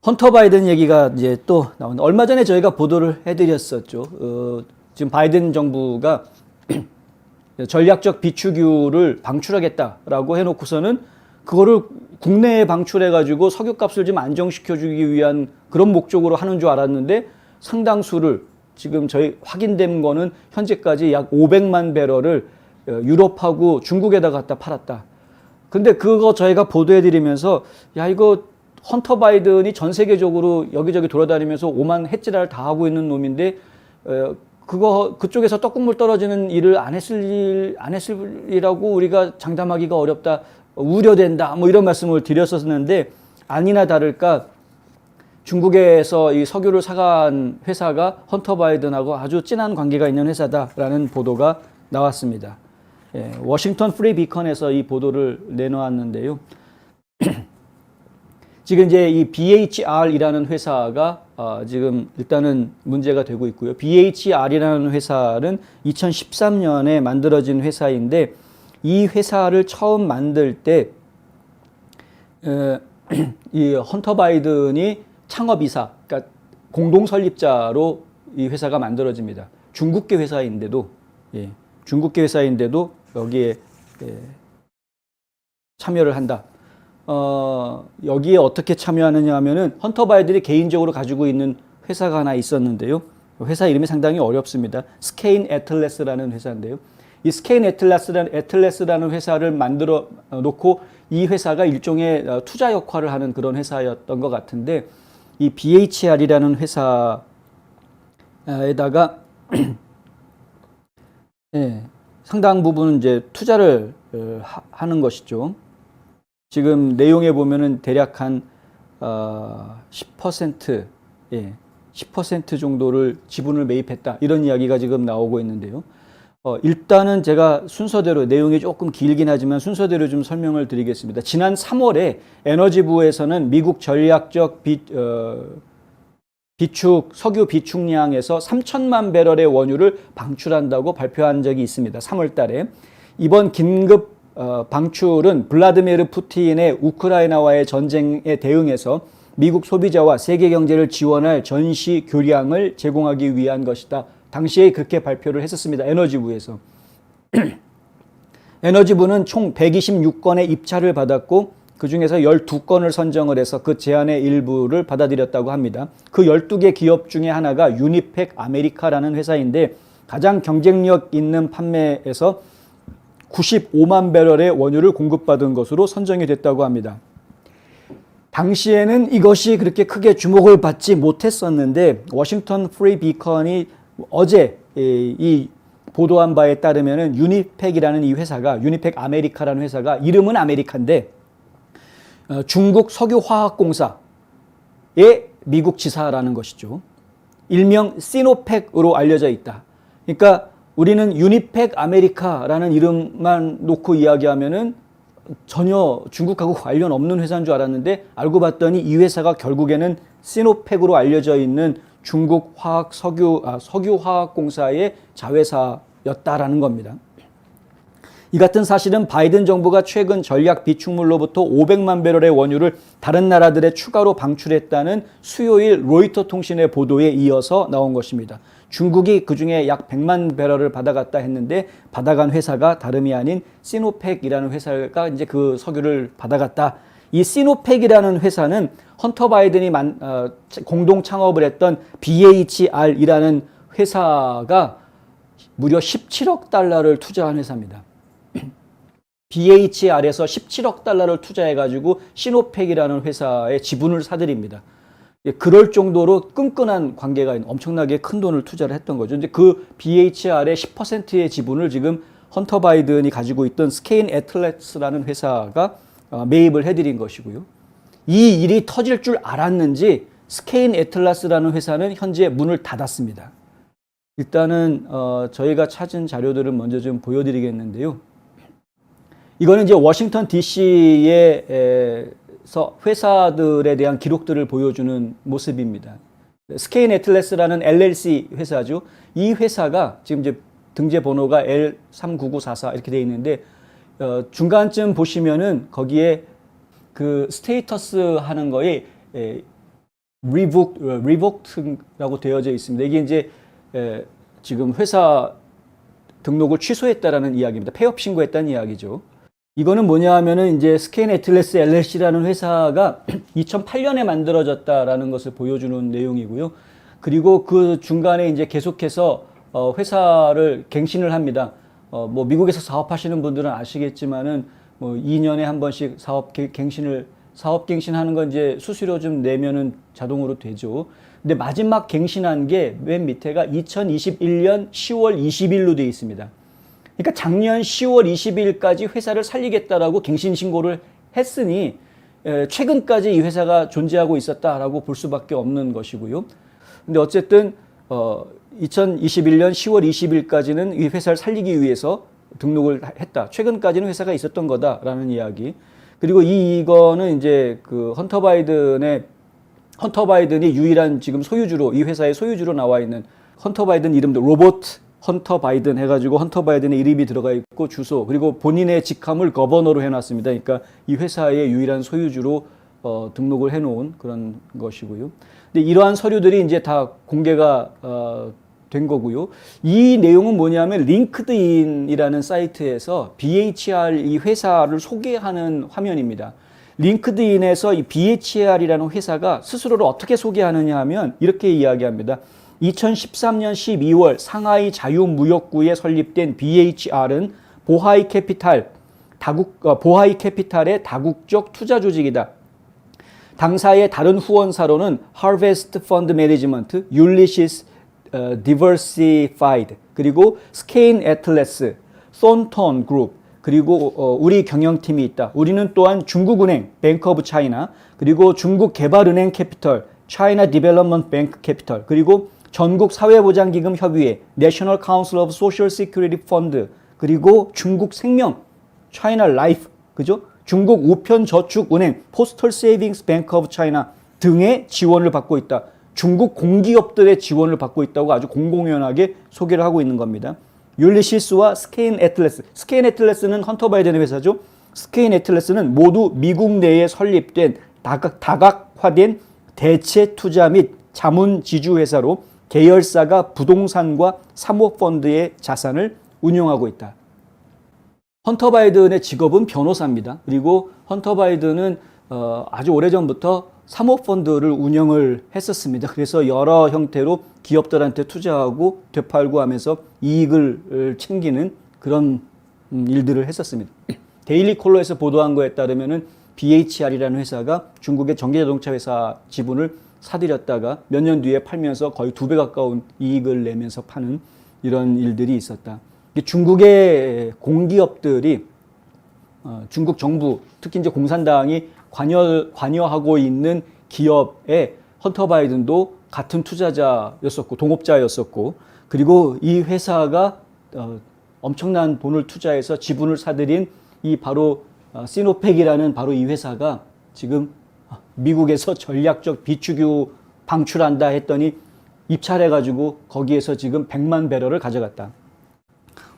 헌터 바이든 얘기가 이제 또 나오는데, 얼마 전에 저희가 보도를 해드렸었죠. 지금 바이든 정부가 전략적 비축유를 방출하겠다라고 해놓고서는 그거를 국내에 방출해가지고 석유값을 좀 안정시켜주기 위한 그런 목적으로 하는 줄 알았는데, 상당수를 지금 저희 확인된 거는 현재까지 약 500만 배럴을 유럽하고 중국에다 갖다 팔았다. 근데 그거 저희가 보도해드리면서, 야, 이거 헌터 바이든이 전 세계적으로 여기저기 돌아다니면서 오만 해찌랄 다 하고 있는 놈인데, 그쪽에서 떡국물 떨어지는 일을 안 했으리라고 우리가 장담하기가 어렵다, 우려된다, 뭐 이런 말씀을 드렸었는데, 아니나 다를까 중국에서 이 석유를 사간 회사가 헌터 바이든하고 아주 진한 관계가 있는 회사다라는 보도가 나왔습니다. 워싱턴 프리 비컨에서 이 보도를 내놓았는데요. 지금 이제 이 BHR이라는 회사가 지금 일단은 문제가 되고 있고요. BHR이라는 회사는 2013년에 만들어진 회사인데, 이 회사를 처음 만들 때 이 헌터 바이든이 창업이사, 그러니까 공동 설립자로 이 회사가 만들어집니다. 중국계 회사인데도, 중국계 회사인데도 여기에 참여를 한다. 여기에 어떻게 참여하느냐 하면은, 헌터 바이든이 개인적으로 가지고 있는 회사가 하나 있었는데요. 회사 이름이 상당히 어렵습니다. 스케인 애틀래스라는 회사인데요. 이 스케인 애틀래스라는 회사를 만들어 놓고, 이 회사가 일종의 투자 역할을 하는 그런 회사였던 것 같은데, 이 BHR이라는 회사에다가 상당 부분 이제 투자를 하는 것이죠. 지금 내용에 보면은 대략 한 10%, 10% 정도를 지분을 매입했다, 이런 이야기가 지금 나오고 있는데요. 일단은 제가 순서대로, 내용이 조금 길긴 하지만 순서대로 좀 설명을 드리겠습니다. 지난 3월에 에너지부에서는 미국 전략적 석유 비축량에서 3천만 배럴의 원유를 방출한다고 발표한 적이 있습니다. 3월 달에. 이번 긴급 방출은 블라디미르 푸틴의 우크라이나와의 전쟁에 대응해서 미국 소비자와 세계 경제를 지원할 전시 교량을 제공하기 위한 것이다. 당시에 그렇게 발표를 했었습니다. 에너지부에서. 에너지부는 총 126건의 입찰을 받았고, 그 중에서 12건을 선정을 해서 그 제안의 일부를 받아들였다고 합니다. 그 12개 기업 중에 하나가 유니팩 아메리카라는 회사인데, 가장 경쟁력 있는 판매에서 95만 배럴의 원유를 공급받은 것으로 선정이 됐다고 합니다. 당시에는 이것이 그렇게 크게 주목을 받지 못했었는데, 워싱턴 프리 비컨이 어제 이 보도한 바에 따르면은 유니팩이라는 이 회사가, 유니팩 아메리카라는 회사가, 이름은 아메리카인데 중국 석유화학공사의 미국 지사라는 것이죠. 일명 시노팩으로 알려져 있다. 그러니까 우리는 유니팩 아메리카라는 이름만 놓고 이야기하면은 전혀 중국하고 관련 없는 회사인 줄 알았는데, 알고 봤더니 이 회사가 결국에는 시노팩으로 알려져 있는 중국 석유화학공사의 자회사였다라는 겁니다. 이 같은 사실은 바이든 정부가 최근 전략 비축물로부터 500만 배럴의 원유를 다른 나라들에 추가로 방출했다는 수요일 로이터 통신의 보도에 이어서 나온 것입니다. 중국이 그중에 약 100만 배럴을 받아갔다 했는데, 받아간 회사가 다름이 아닌 시노팩이라는 회사가 이제 그 석유를 받아갔다. 이 시노팩이라는 회사는 헌터 바이든이 공동 창업을 했던 BHR이라는 회사가 무려 17억 달러를 투자한 회사입니다. BHR에서 17억 달러를 투자해가지고 시노팩이라는 회사의 지분을 사들입니다. 그럴 정도로 끈끈한 관계가 있는, 엄청나게 큰 돈을 투자를 했던 거죠. 근데 그 BHR의 10%의 지분을 지금 헌터 바이든이 가지고 있던 스케인 애틀래스라는 회사가 매입을 해드린 것이고요. 이 일이 터질 줄 알았는지 스케인 애틀라스라는 회사는 현재 문을 닫았습니다. 일단은 저희가 찾은 자료들을 먼저 좀 보여드리겠는데요. 이거는 이제 워싱턴 DC에서 회사들에 대한 기록들을 보여주는 모습입니다. 스케인 애틀래스라는 LLC 회사죠. 이 회사가 지금 이제 등재 번호가 L39944 이렇게 되어 있는데, 중간쯤 보시면은 거기에 그 스테이터스 하는 거에 revoked라고 되어져 있습니다. 이게 이제 지금 회사 등록을 취소했다라는 이야기입니다. 폐업 신고했다는 이야기죠. 이거는 뭐냐 하면은 이제 스케인 애틀래스 LLC라는 회사가 2008년에 만들어졌다라는 것을 보여주는 내용이고요. 그리고 그 중간에 이제 계속해서 회사를 갱신을 합니다. 뭐 미국에서 사업하시는 분들은 아시겠지만은 뭐 2년에 한 번씩 사업 갱신하는 건 이제 수수료 좀 내면은 자동으로 되죠. 근데 마지막 갱신한 게 맨 밑에가 2021년 10월 20일로 되어 있습니다. 그러니까 작년 10월 20일까지 회사를 살리겠다라고 갱신 신고를 했으니 최근까지 이 회사가 존재하고 있었다라고 볼 수밖에 없는 것이고요. 근데 어쨌든 2021년 10월 20일까지는 이 회사를 살리기 위해서 등록을 했다. 최근까지는 회사가 있었던 거다라는 이야기. 그리고 이거는 이제 그 헌터 바이든이 유일한 지금 소유주로, 이 회사의 소유주로 나와 있는 헌터 바이든 이름도 로버트 헌터 바이든 해가지고 헌터 바이든의 이름이 들어가 있고 주소, 그리고 본인의 직함을 거버너로 해놨습니다. 그러니까 이 회사의 유일한 소유주로 등록을 해놓은 그런 것이고요. 근데 이러한 서류들이 이제 다 공개가 된 거고요. 이 내용은 뭐냐면 링크드인이라는 사이트에서 BHR 이 회사를 소개하는 화면입니다. 링크드인에서 이 BHR이라는 회사가 스스로를 어떻게 소개하느냐 하면 이렇게 이야기합니다. 2013년 12월 상하이 자유무역구에 설립된 BHR은 보하이 캐피탈의 다국적 투자 조직이다. 당사의 다른 후원사로는 Harvest Fund Management, Ulysses Diversified, 그리고 스케인 애틀래스, 썬턴 그룹, 그리고 우리 경영팀이 있다. 우리는 또한 중국은행, 뱅크 오브 차이나, 그리고 중국개발은행 캐피털, 차이나 디벨롭먼트 뱅크 캐피털, 그리고 전국 사회보장기금 협의회, 내셔널 카운슬 오브 소셜 시큐리티 펀드, 그리고 중국 생명, 차이나 라이프, 그죠? 중국 우편저축은행, 포스털 세이빙스 뱅크 오브 차이나 등의 지원을 받고 있다. 중국 공기업들의 지원을 받고 있다고 아주 공공연하게 소개를 하고 있는 겁니다. 율리시스와 스케인 애틀래스. 스케인 애틀래스는 헌터 바이든의 회사죠. 스케인 애틀래스는 모두 미국 내에 설립된 다각화된 대체 투자 및 자문 지주 회사로 계열사가 부동산과 사모펀드의 자산을 운용하고 있다. 헌터 바이든의 직업은 변호사입니다. 그리고 헌터 바이든은 아주 오래전부터 사모펀드를 운영을 했었습니다. 그래서 여러 형태로 기업들한테 투자하고 되팔고 하면서 이익을 챙기는 그런 일들을 했었습니다. 데일리 콜러에서 보도한 거에 따르면 BHR이라는 회사가 중국의 전기자동차 회사 지분을 사들였다가 몇 년 뒤에 팔면서 거의 2배 가까운 이익을 내면서 파는 이런 일들이 있었다. 중국의 공기업들이 중국 정부, 특히 이제 공산당이 관여하고 있는 기업에 헌터 바이든도 같은 투자자였었고 동업자였었고, 그리고 이 회사가 엄청난 돈을 투자해서 지분을 사들인 이 바로 시노팩이라는 바로 이 회사가 지금 미국에서 전략적 비축유 방출한다 했더니 입찰해가지고 거기에서 지금 100만 배럴을 가져갔다.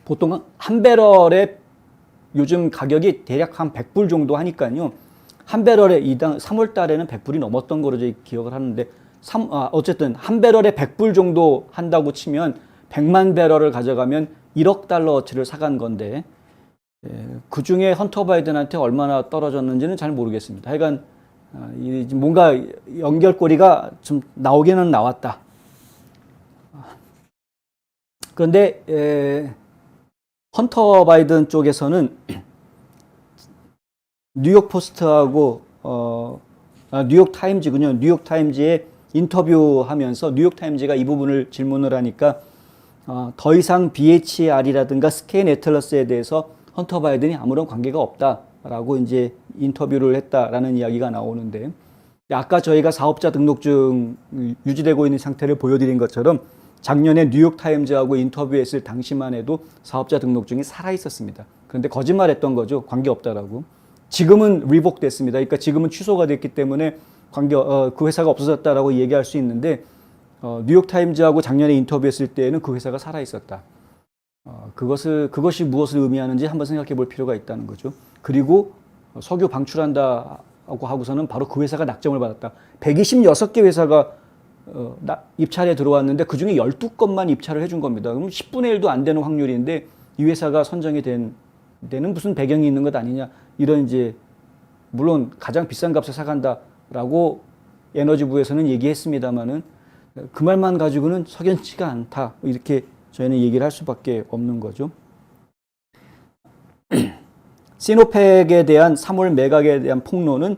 보통 한 배럴에 요즘 가격이 대략 한 100불 정도 하니까요. 한 배럴에 3월 달에는 100불이 넘었던 거로 기억을 하는데, 어쨌든 한 배럴에 100불 정도 한다고 치면 100만 배럴을 가져가면 1억 달러어치를 사간 건데, 그 중에 헌터 바이든한테 얼마나 떨어졌는지는 잘 모르겠습니다. 하여간 뭔가 연결고리가 좀 나오기는 나왔다. 그런데 헌터 바이든 쪽에서는 뉴욕 포스트하고 뉴욕 타임즈군요. 뉴욕 타임즈에 인터뷰하면서 뉴욕 타임즈가 이 부분을 질문을 하니까 더 이상 BHR이라든가 스케인 애틀러스에 대해서 헌터 바이든이 아무런 관계가 없다라고 이제 인터뷰를 했다라는 이야기가 나오는데, 아까 저희가 사업자 등록증 유지되고 있는 상태를 보여드린 것처럼 작년에 뉴욕 타임즈하고 인터뷰했을 당시만 해도 사업자 등록증이 살아 있었습니다. 그런데 거짓말했던 거죠. 관계 없다라고. 지금은 리복 됐습니다. 그러니까 지금은 취소가 됐기 때문에 그 회사가 없어졌다라고 얘기할 수 있는데, 뉴욕 타임즈하고 작년에 인터뷰했을 때에는 그 회사가 살아 있었다. 그것이 무엇을 의미하는지 한번 생각해 볼 필요가 있다는 거죠. 그리고 석유 방출한다 하고서는 바로 그 회사가 낙점을 받았다. 126개 회사가 입찰에 들어왔는데 그중에 12건만 입찰을 해준 겁니다. 그럼 10분의 1도 안 되는 확률인데 이 회사가 선정이 된 데는 무슨 배경이 있는 것 아니냐. 이런 이제 물론 가장 비싼 값에 사간다라고 에너지부에서는 얘기했습니다만은 그 말만 가지고는 석연치가 않다. 이렇게 저희는 얘기를 할 수밖에 없는 거죠. 시노펙에 대한 3월 매각에 대한 폭로는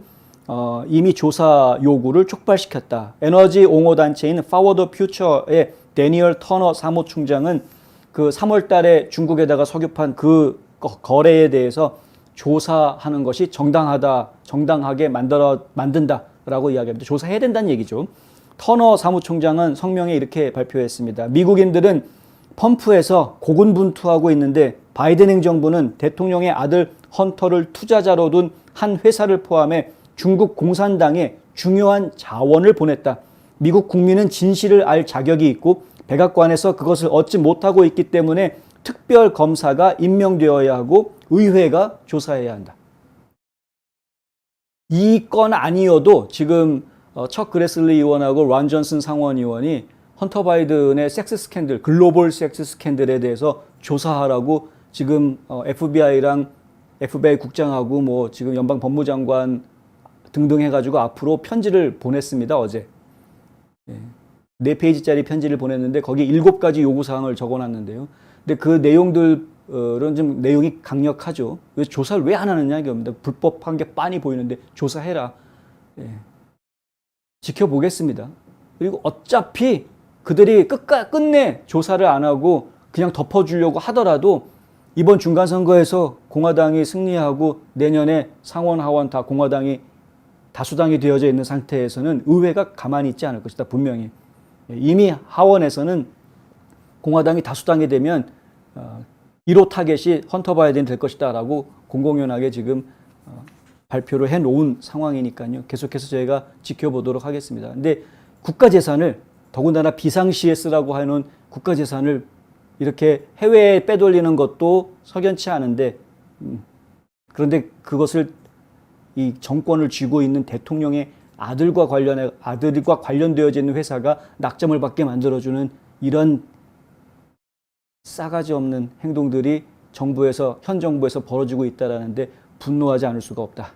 이미 조사 요구를 촉발시켰다. 에너지 옹호 단체인 파워드 퓨처의 데니얼 터너 사무총장은 그 3월 달에 중국에다가 석유판 그 거래에 대해서 조사하는 것이 정당하게 만든다라고 이야기합니다. 조사해야 된다는 얘기죠. 터너 사무총장은 성명에 이렇게 발표했습니다. 미국인들은 펌프에서 고군분투하고 있는데 바이든 행정부는 대통령의 아들 헌터를 투자자로 둔 한 회사를 포함해 중국 공산당에 중요한 자원을 보냈다. 미국 국민은 진실을 알 자격이 있고 백악관에서 그것을 얻지 못하고 있기 때문에 특별 검사가 임명되어야 하고 의회가 조사해야 한다. 이 건 아니어도 지금 척 그레슬리 의원하고 론 존슨 상원의원이 헌터 바이든의 섹스 스캔들, 글로벌 섹스 스캔들에 대해서 조사하라고 지금 FBI랑 FBI 국장하고 뭐 지금 연방 법무장관 등등 해가지고 앞으로 편지를 보냈습니다. 어제 4페이지짜리 편지를 보냈는데 거기 7가지 요구사항을 적어놨는데요. 근데 그 내용들은 좀 내용이 강력하죠. 왜 조사를 왜 안 하느냐 이겁니다. 불법한 게 빤히 보이는데 조사해라. 지켜보겠습니다. 그리고 어차피 그들이 끝내 조사를 안 하고 그냥 덮어주려고 하더라도 이번 중간선거에서 공화당이 승리하고 내년에 상원, 하원 다 공화당이 다수당이 되어져 있는 상태에서는 의회가 가만히 있지 않을 것이다. 분명히. 이미 하원에서는 공화당이 다수당이 되면 1호 타겟이 헌터 바이든이 될 것이다 라고 공공연하게 지금 발표를 해놓은 상황이니까요. 계속해서 저희가 지켜보도록 하겠습니다. 근데 국가재산을 더군다나 비상시에 쓰라고 해놓은 국가재산을 이렇게 해외에 빼돌리는 것도 석연치 않은데 그런데 그것을 이 정권을 쥐고 있는 대통령의 아들과 관련되어져 있는 회사가 낙점을 받게 만들어주는 이런 싸가지 없는 행동들이 현 정부에서 벌어지고 있다는데 분노하지 않을 수가 없다.